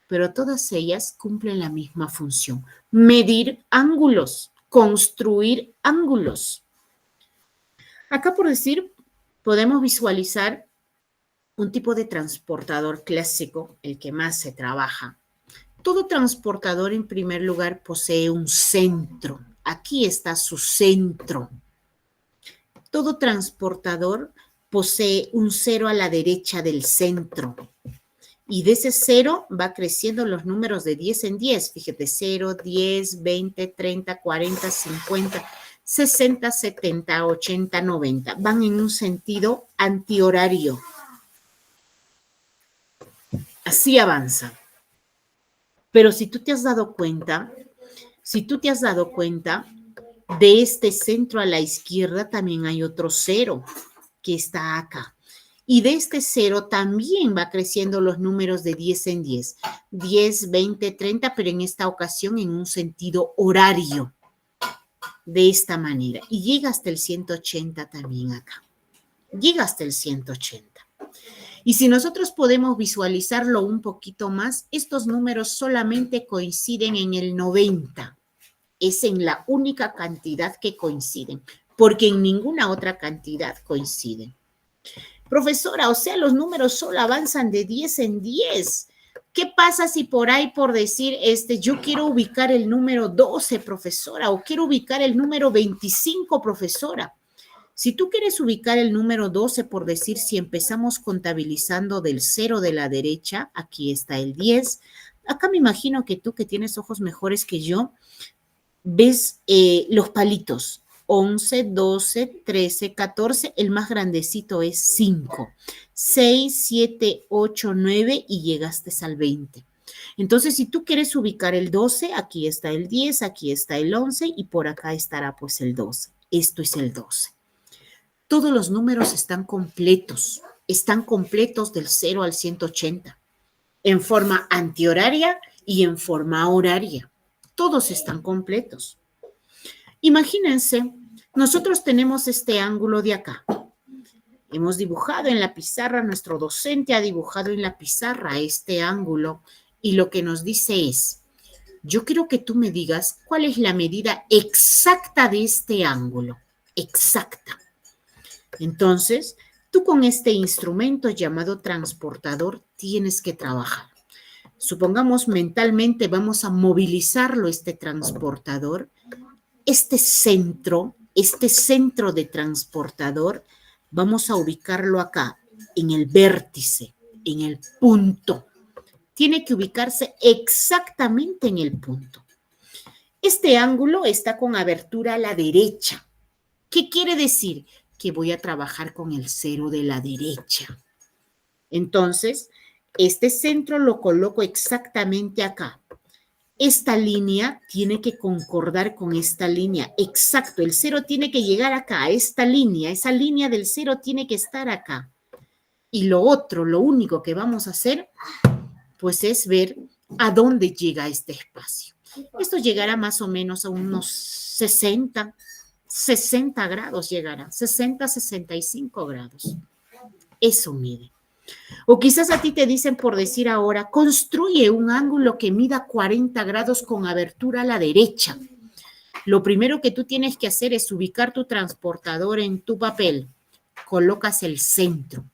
pero todas ellas cumplen la misma función: medir ángulos, construir ángulos. Acá, por decir, podemos visualizar un tipo de transportador clásico, el que más se trabaja. Todo transportador, en primer lugar, posee un centro. Aquí está su centro. Todo transportador posee un 0 a la derecha del centro. Y de ese 0 va creciendo los números de 10 en 10. Fíjate, 0, 10, 20, 30, 40, 50, 60, 70, 80, 90. Van en un sentido antihorario. Así avanza. Pero si tú te has dado cuenta, de este centro a la izquierda también hay otro 0 que está acá. Y de este 0 también va creciendo los números de 10 en 10. 10, 20, 30, pero en esta ocasión en un sentido horario. De esta manera. Y llega hasta el 180 también acá. Llega hasta el 180. Y si nosotros podemos visualizarlo un poquito más, estos números solamente coinciden en el 90. Es en la única cantidad que coinciden, porque en ninguna otra cantidad coinciden. Profesora, o sea, los números solo avanzan de 10 en 10. ¿Qué pasa si por ahí, por decir, yo quiero ubicar el número 12, profesora, o quiero ubicar el número 25, profesora? Si tú quieres ubicar el número 12, por decir, si empezamos contabilizando del 0 de la derecha, aquí está el 10. Acá me imagino que tú, que tienes ojos mejores que yo, ves los palitos. 11, 12, 13, 14, el más grandecito es 5. 6, 7, 8, 9 y llegaste al 20. Entonces, si tú quieres ubicar el 12, aquí está el 10, aquí está el 11 y por acá estará pues el 12. Esto es el 12. Todos los números están completos del 0 al 180, en forma antihoraria y en forma horaria. Todos están completos. Imagínense, nosotros tenemos este ángulo de acá. Hemos dibujado en la pizarra, nuestro docente ha dibujado en la pizarra este ángulo y lo que nos dice es, yo quiero que tú me digas cuál es la medida exacta de este ángulo. Exacta. Entonces, tú con este instrumento llamado transportador tienes que trabajar. Supongamos mentalmente vamos a movilizarlo, este transportador. Este centro de transportador, vamos a ubicarlo acá, en el vértice, en el punto. Tiene que ubicarse exactamente en el punto. Este ángulo está con abertura a la derecha. ¿Qué quiere decir? Que voy a trabajar con el 0 de la derecha. Entonces, este centro lo coloco exactamente acá. Esta línea tiene que concordar con esta línea. Exacto, el 0 tiene que llegar acá, a esta línea. Esa línea del 0 tiene que estar acá. Y lo único que vamos a hacer, pues es ver a dónde llega este espacio. Esto llegará más o menos a unos 60 grados llegará, 60, 65 grados. Eso mide. O quizás a ti te dicen, por decir ahora, construye un ángulo que mida 40 grados con abertura a la derecha. Lo primero que tú tienes que hacer es ubicar tu transportador en tu papel. Colocas el centro.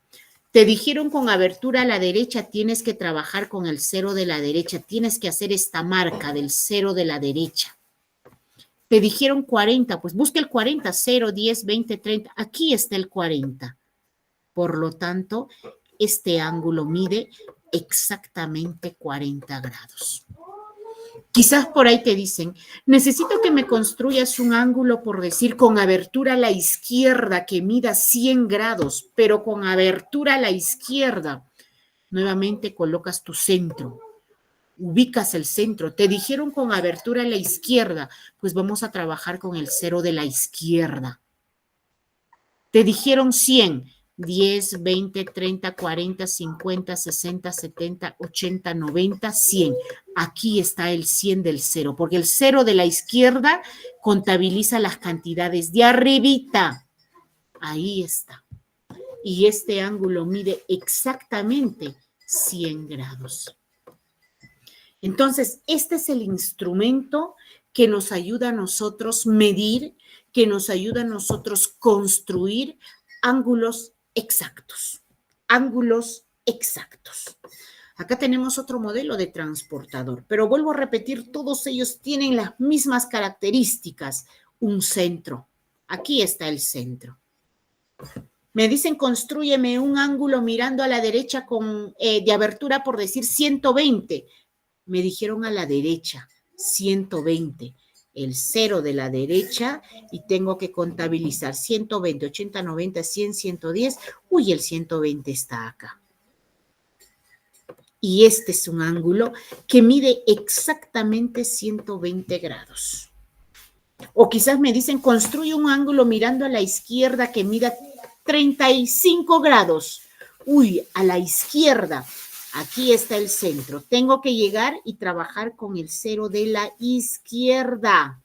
Te dijeron con abertura a la derecha, tienes que trabajar con el 0 de la derecha. Tienes que hacer esta marca del 0 de la derecha. Te dijeron 40, pues busca el 40, 0, 10, 20, 30. Aquí está el 40. Por lo tanto, este ángulo mide exactamente 40 grados. Quizás por ahí te dicen, necesito que me construyas un ángulo, por decir, con abertura a la izquierda que mida 100 grados, pero con abertura a la izquierda. Nuevamente colocas tu centro, ubicas el centro. Te dijeron con abertura a la izquierda, pues vamos a trabajar con el 0 de la izquierda. Te dijeron 100. 10, 20, 30, 40, 50, 60, 70, 80, 90, 100. Aquí está el 100 del 0, porque el 0 de la izquierda contabiliza las cantidades de arribita. Ahí está. Y este ángulo mide exactamente 100 grados. Entonces, este es el instrumento que nos ayuda a nosotros medir, que nos ayuda a nosotros construir ángulos exactos, ángulos exactos. Acá tenemos otro modelo de transportador, pero vuelvo a repetir, todos ellos tienen las mismas características. Un centro. Aquí está el centro. Me dicen, constrúyeme un ángulo mirando a la derecha de abertura, por decir 120. Me dijeron a la derecha, 120. El 0 de la derecha y tengo que contabilizar 120, 80, 90, 100, 110. Uy, el 120 está acá. Y este es un ángulo que mide exactamente 120 grados. O quizás me dicen, construye un ángulo mirando a la izquierda que mida 35 grados. Uy, a la izquierda. Aquí está el centro. Tengo que llegar y trabajar con el cero de la izquierda.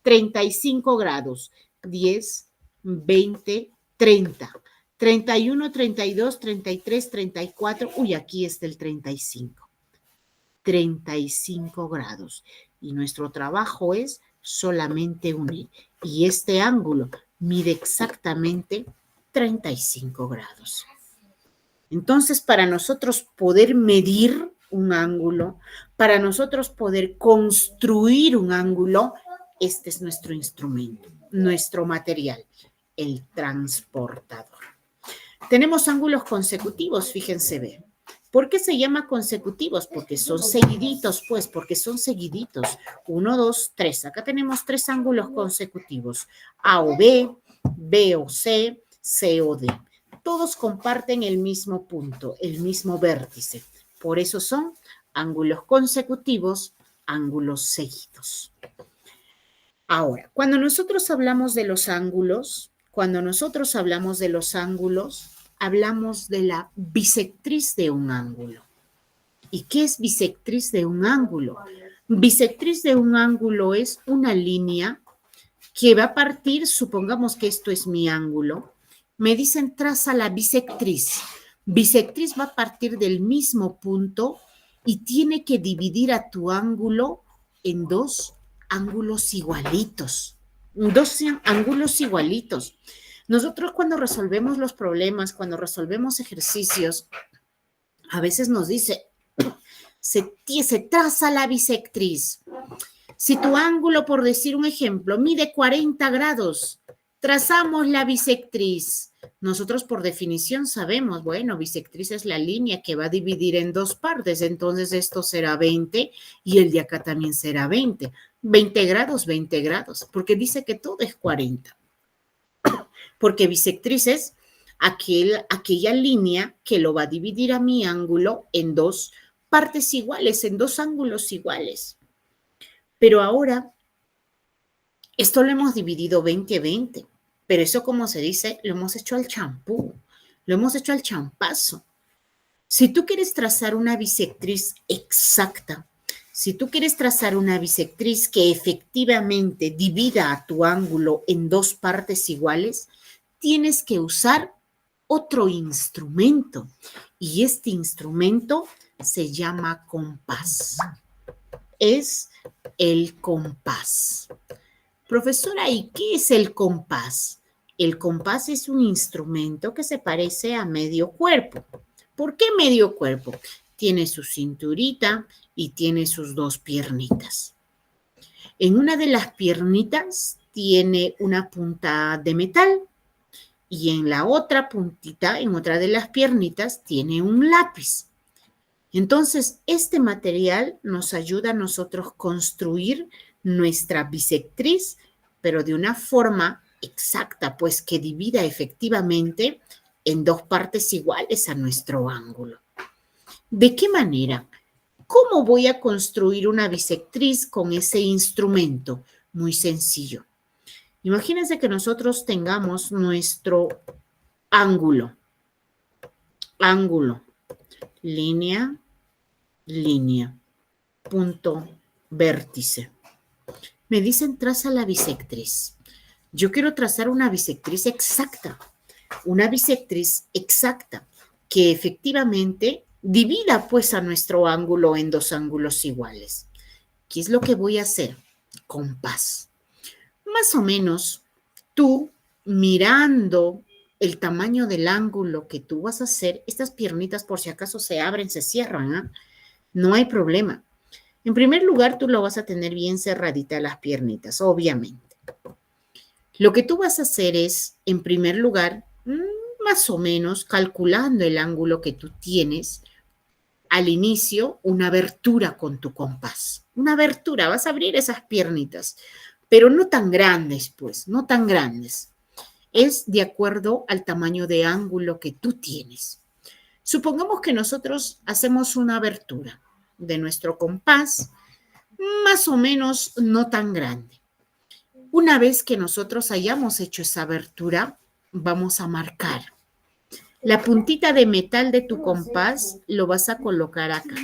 35 grados. 10, 20, 30. 31, 32, 33, 34. Uy, aquí está el 35. 35 grados. Y nuestro trabajo es solamente unir. Y este ángulo mide exactamente 35 grados. Entonces, para nosotros poder medir un ángulo, para nosotros poder construir un ángulo, este es nuestro instrumento, nuestro material, el transportador. Tenemos ángulos consecutivos, fíjense bien. ¿Por qué se llama consecutivos? Porque son seguiditos, pues, porque son seguiditos. 1, 2, 3. Acá tenemos 3 ángulos consecutivos. A o B, B o C, C o D. Todos comparten el mismo punto, el mismo vértice. Por eso son ángulos consecutivos, ángulos seguidos. Ahora, cuando nosotros hablamos de los ángulos, hablamos de la bisectriz de un ángulo. ¿Y qué es bisectriz de un ángulo? Bisectriz de un ángulo es una línea que va a partir, supongamos que esto es mi ángulo, me dicen traza la bisectriz. Bisectriz va a partir del mismo punto y tiene que dividir a tu ángulo en 2 ángulos igualitos. 2 ángulos igualitos. Nosotros cuando resolvemos los problemas, cuando resolvemos ejercicios, a veces nos dice, se traza la bisectriz. Si tu ángulo, por decir un ejemplo, mide 40 grados, trazamos la bisectriz. Nosotros por definición sabemos, bueno, bisectriz es la línea que va a dividir en 2 partes, entonces esto será 20 y el de acá también será 20. 20 grados, porque dice que todo es 40. Porque bisectriz es aquella línea que lo va a dividir a mi ángulo en 2 partes iguales, en 2 ángulos iguales. Pero ahora, esto lo hemos dividido 20-20, pero eso, como se dice, lo hemos hecho al champú, lo hemos hecho al champazo. Si tú quieres trazar una bisectriz exacta, si tú quieres trazar una bisectriz que efectivamente divida a tu ángulo en 2 partes iguales, tienes que usar otro instrumento. Y este instrumento se llama compás. Es el compás. Profesora, ¿y qué es el compás? El compás es un instrumento que se parece a medio cuerpo. ¿Por qué medio cuerpo? Tiene su cinturita y tiene sus 2 piernitas. En una de las piernitas tiene una punta de metal y en la otra puntita, en otra de las piernitas, tiene un lápiz. Entonces, este material nos ayuda a nosotros construir nuestra bisectriz, pero de una forma exacta, pues que divida efectivamente en 2 partes iguales a nuestro ángulo. ¿De qué manera? ¿Cómo voy a construir una bisectriz con ese instrumento? Muy sencillo. Imagínense que nosotros tengamos nuestro ángulo, línea, punto, vértice. Me dicen traza la bisectriz. Yo quiero trazar una bisectriz exacta que efectivamente divida pues a nuestro ángulo en 2 ángulos iguales. ¿Qué es lo que voy a hacer? Compás. Más o menos, tú mirando el tamaño del ángulo que tú vas a hacer, estas piernitas por si acaso se abren, se cierran, ¿eh? No hay problema. En primer lugar, tú lo vas a tener bien cerradita las piernitas, obviamente. Lo que tú vas a hacer es, en primer lugar, más o menos calculando el ángulo que tú tienes, al inicio, una abertura con tu compás. Una abertura, vas a abrir esas piernitas, pero no tan grandes, pues, no tan grandes. Es de acuerdo al tamaño de ángulo que tú tienes. Supongamos que nosotros hacemos una abertura de nuestro compás, más o menos no tan grande. Una vez que nosotros hayamos hecho esa abertura, vamos a marcar. La puntita de metal de tu compás lo vas a colocar acá.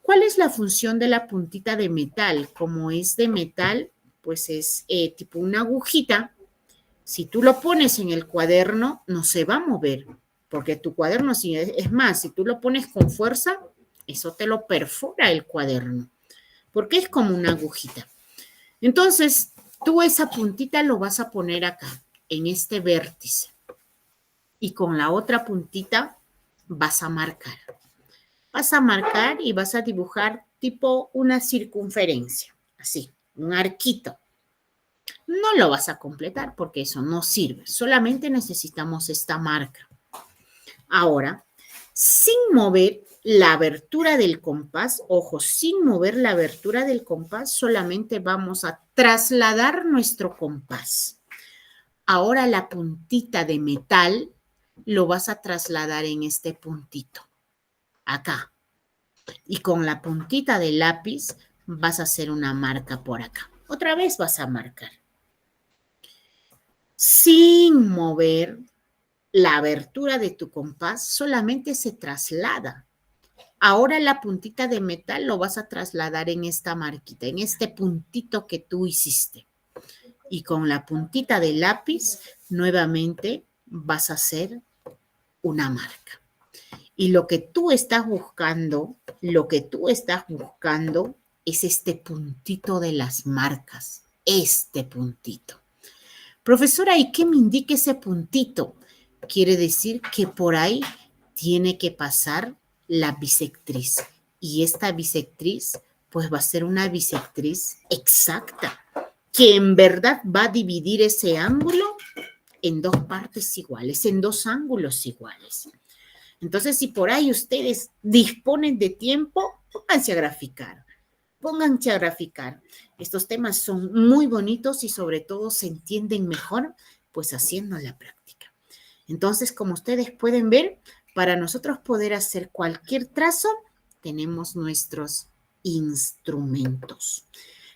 ¿Cuál es la función de la puntita de metal? Como es de metal, pues es tipo una agujita. Si tú lo pones en el cuaderno, no se va a mover, porque tu cuaderno, es más, si tú lo pones con fuerza, eso te lo perfora el cuaderno, porque es como una agujita. Entonces, tú esa puntita lo vas a poner acá, en este vértice, y con la otra puntita vas a marcar. Vas a marcar y vas a dibujar tipo una circunferencia, así, un arquito. No lo vas a completar porque eso no sirve. Solamente necesitamos esta marca. Ahora, sin mover la abertura del compás, ojo, sin mover la abertura del compás, solamente vamos a trasladar nuestro compás. Ahora la puntita de metal lo vas a trasladar en este puntito, acá. Y con la puntita de lápiz vas a hacer una marca por acá. Otra vez vas a marcar. Sin mover la abertura de tu compás, solamente se traslada. Ahora la puntita de metal lo vas a trasladar en esta marquita, en este puntito que tú hiciste. Y con la puntita de lápiz, nuevamente vas a hacer una marca. Y lo que tú estás buscando es este puntito de las marcas, este puntito. Profesora, ¿y qué me indica ese puntito? Quiere decir que por ahí tiene que pasar la bisectriz. Y esta bisectriz, pues va a ser una bisectriz exacta, que en verdad va a dividir ese ángulo en dos partes iguales, en dos ángulos iguales. Entonces, si por ahí ustedes disponen de tiempo, pónganse a graficar. Pónganse a graficar. Estos temas son muy bonitos y sobre todo se entienden mejor pues haciendo la práctica. Entonces, como ustedes pueden ver, para nosotros poder hacer cualquier trazo, tenemos nuestros instrumentos.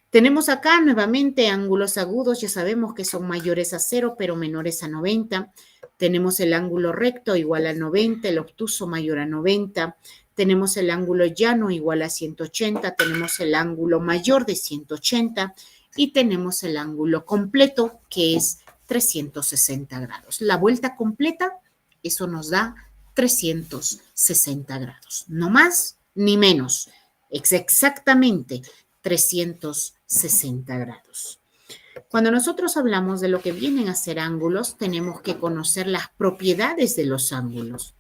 Tenemos acá nuevamente ángulos agudos, ya sabemos que son mayores a 0, pero menores a 90. Tenemos el ángulo recto igual a 90, el obtuso mayor a 90. Tenemos el ángulo llano igual a 180, tenemos el ángulo mayor de 180 y tenemos el ángulo completo que es 360 grados. La vuelta completa, eso nos da 360 grados. No más ni menos. Es exactamente 360 grados. Cuando nosotros hablamos de lo que vienen a ser ángulos, tenemos que conocer las propiedades de los ángulos.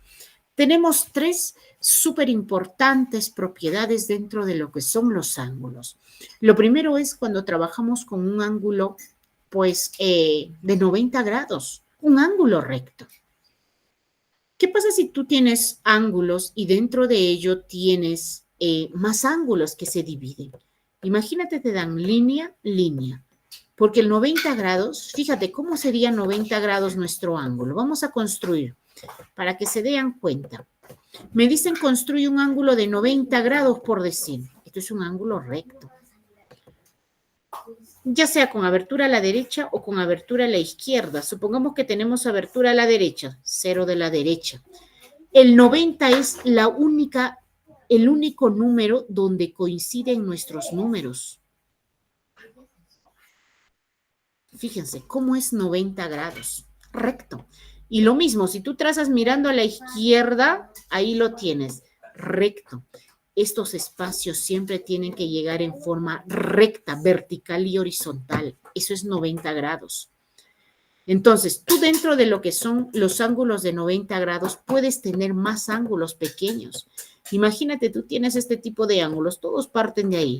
Tenemos tres súper importantes propiedades dentro de lo que son los ángulos. Lo primero es cuando trabajamos con un ángulo, pues, de 90 grados, un ángulo recto. ¿Qué pasa si tú tienes ángulos y dentro de ello tienes más ángulos que se dividen? Imagínate, te dan línea, línea. Porque el 90 grados, fíjate cómo sería 90 grados nuestro ángulo. Vamos a construir para que se den cuenta. Me dicen construye un ángulo de 90 grados por decir. Esto es un ángulo recto. Ya sea con abertura a la derecha o con abertura a la izquierda. Supongamos que tenemos abertura a la derecha, 0 de la derecha. El 90 es el único número donde coinciden nuestros números. Fíjense cómo es 90 grados, recto. Y lo mismo, si tú trazas mirando a la izquierda, ahí lo tienes, recto. Estos espacios siempre tienen que llegar en forma recta, vertical y horizontal. Eso es 90 grados. Entonces, tú dentro de lo que son los ángulos de 90 grados puedes tener más ángulos pequeños. Imagínate, tú tienes este tipo de ángulos, todos parten de ahí.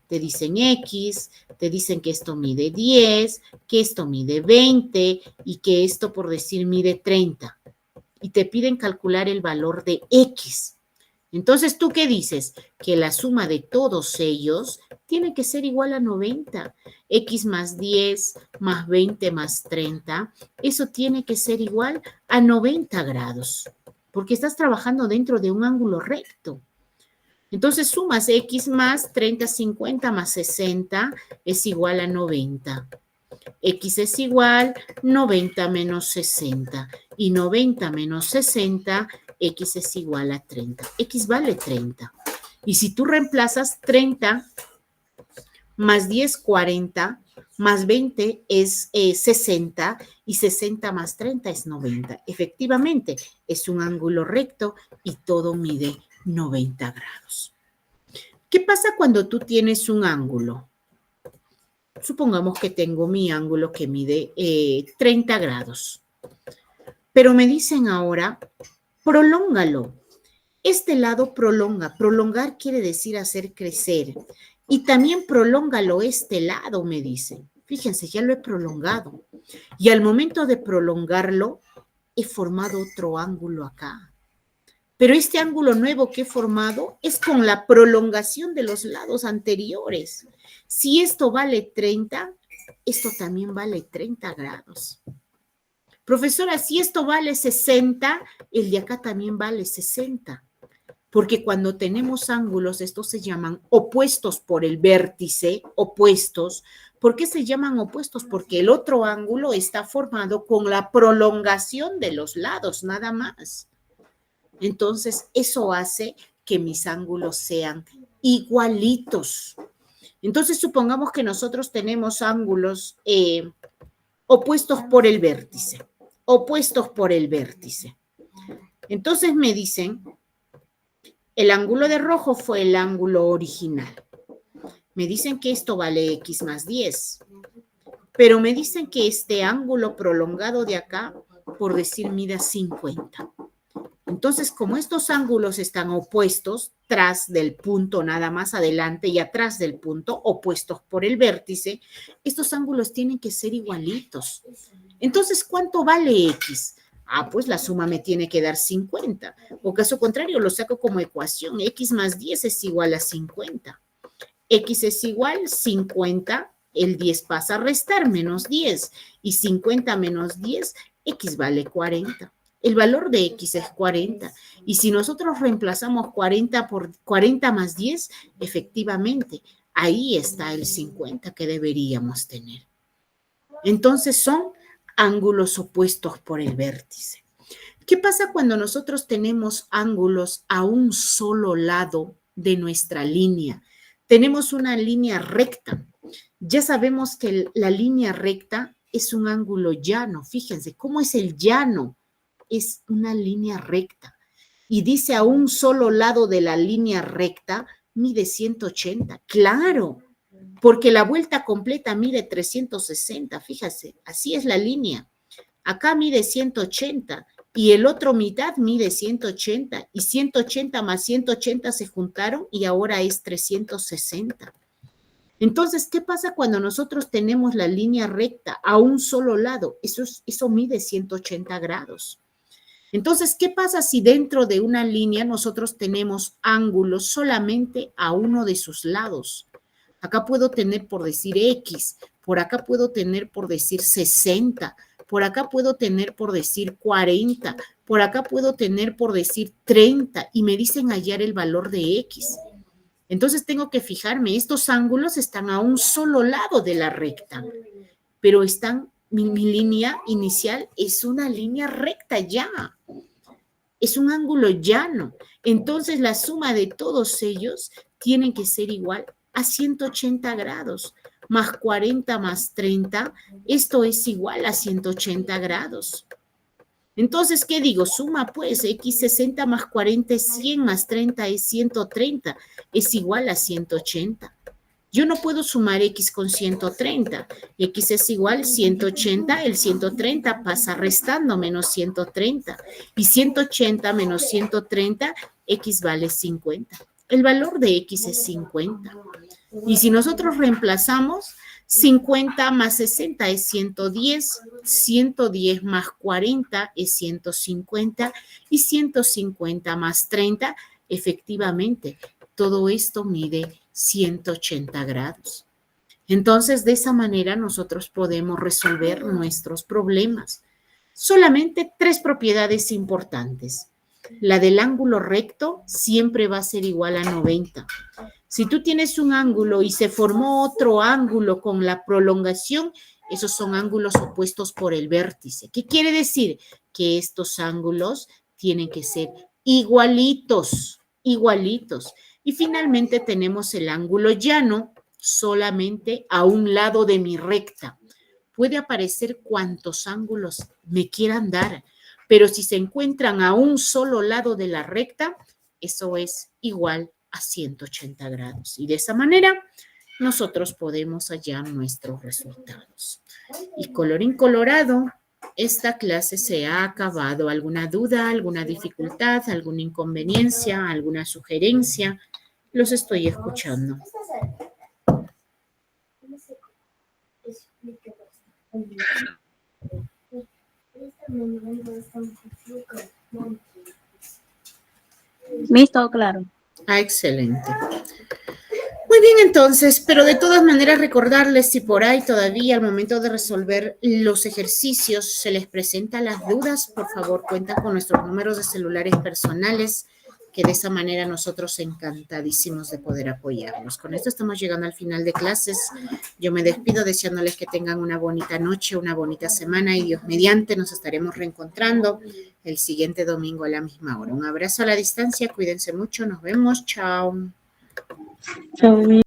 Te dicen X, te dicen que esto mide 10, que esto mide 20 y que esto, por decir, mide 30. Y te piden calcular el valor de X. Entonces, ¿tú qué dices? Que la suma de todos ellos tiene que ser igual a 90. X más 10 más 20 más 30, eso tiene que ser igual a 90 grados, porque estás trabajando dentro de un ángulo recto. Entonces, sumas X más 30, 50 más 60 es igual a 90. X es igual 90 menos 60. Y 90 menos 60, X es igual a 30. X vale 30. Y si tú reemplazas 30 más 10, 40, más 20 es 60 y 60 más 30 es 90. Efectivamente, es un ángulo recto y todo mide 90 grados. ¿Qué pasa cuando tú tienes un ángulo? Supongamos que tengo mi ángulo que mide 30 grados. Pero me dicen ahora, prolóngalo. Este lado prolonga. Prolongar quiere decir hacer crecer. Y también prolóngalo este lado, me dicen. Fíjense, ya lo he prolongado. Y al momento de prolongarlo, he formado otro ángulo acá. Pero este ángulo nuevo que he formado es con la prolongación de los lados anteriores. Si esto vale 30, esto también vale 30 grados. Profesora, si esto vale 60, el de acá también vale 60. Porque cuando tenemos ángulos, estos se llaman opuestos por el vértice, opuestos. ¿Por qué se llaman opuestos? Porque el otro ángulo está formado con la prolongación de los lados, nada más. Entonces, eso hace que mis ángulos sean igualitos. Entonces, supongamos que nosotros tenemos ángulos opuestos por el vértice, opuestos por el vértice. Entonces me dicen, el ángulo de rojo fue el ángulo original. Me dicen que esto vale X más 10, pero me dicen que este ángulo prolongado de acá, por decir, mida 50. Entonces, como estos ángulos están opuestos, tras del punto nada más adelante y atrás del punto, opuestos por el vértice, estos ángulos tienen que ser igualitos. Entonces, ¿cuánto vale X? Ah, pues la suma me tiene que dar 50. O caso contrario, lo saco como ecuación. X más 10 es igual a 50. X es igual 50, el 10 pasa a restar, menos 10. Y 50 menos 10, X vale 40. El valor de X es 40. Y si nosotros reemplazamos 40 por 40 más 10, efectivamente, ahí está el 50 que deberíamos tener. Entonces son ángulos opuestos por el vértice. ¿Qué pasa cuando nosotros tenemos ángulos a un solo lado de nuestra línea? Tenemos una línea recta. Ya sabemos que la línea recta es un ángulo llano. Fíjense, ¿cómo es el llano? Es una línea recta. Y dice a un solo lado de la línea recta mide 180. ¡Claro! Porque la vuelta completa mide 360, fíjate, así es la línea. Acá mide 180 y el otro mitad mide 180 y 180 más 180 se juntaron y ahora es 360. Entonces, ¿qué pasa cuando nosotros tenemos la línea recta a un solo lado? Eso mide 180 grados. Entonces, ¿qué pasa si dentro de una línea nosotros tenemos ángulos solamente a uno de sus lados? Acá puedo tener por decir X, por acá puedo tener por decir 60, por acá puedo tener por decir 40, por acá puedo tener por decir 30 y me dicen hallar el valor de X. Entonces tengo que fijarme, estos ángulos están a un solo lado de la recta, pero mi línea inicial es una línea recta ya, es un ángulo llano. Entonces la suma de todos ellos tienen que ser igual a 180 grados, más 40 más 30, esto es igual a 180 grados. Entonces, ¿qué digo? Suma pues, X 60 más 40 es 100, más 30 es 130, es igual a 180. Yo no puedo sumar X con 130. X es igual a 180, el 130 pasa restando menos 130. Y 180 menos 130, X vale 50. El valor de X es 50. Y si nosotros reemplazamos, 50 más 60 es 110, 110 más 40 es 150 y 150 más 30, efectivamente, todo esto mide 180 grados. Entonces, de esa manera nosotros podemos resolver nuestros problemas. Solamente 3 propiedades importantes. La del ángulo recto siempre va a ser igual a 90. Si tú tienes un ángulo y se formó otro ángulo con la prolongación, Esos son ángulos opuestos por el vértice. ¿Qué quiere decir? Que estos ángulos tienen que ser igualitos, igualitos. Y finalmente tenemos el ángulo llano solamente a un lado de mi recta. Puede aparecer cuantos ángulos me quieran dar, pero si se encuentran a un solo lado de la recta, eso es igual a 180 grados. Y de esa manera nosotros podemos hallar nuestros resultados. Y colorín colorado, esta clase se ha acabado. ¿Alguna duda, alguna dificultad, alguna inconveniencia, alguna sugerencia? Los estoy escuchando. Miss, todo claro. Ah, excelente. Muy bien, entonces, pero de todas maneras recordarles si por ahí todavía al momento de resolver los ejercicios se les presentan las dudas, por favor cuentan con nuestros números de celulares personales, que de esa manera nosotros encantadísimos de poder apoyarlos. Con esto estamos llegando al final de clases. Yo me despido deseándoles que tengan una bonita noche, una bonita semana y Dios mediante nos estaremos reencontrando el siguiente domingo a la misma hora. Un abrazo a la distancia, cuídense mucho, nos vemos, chao. Chao,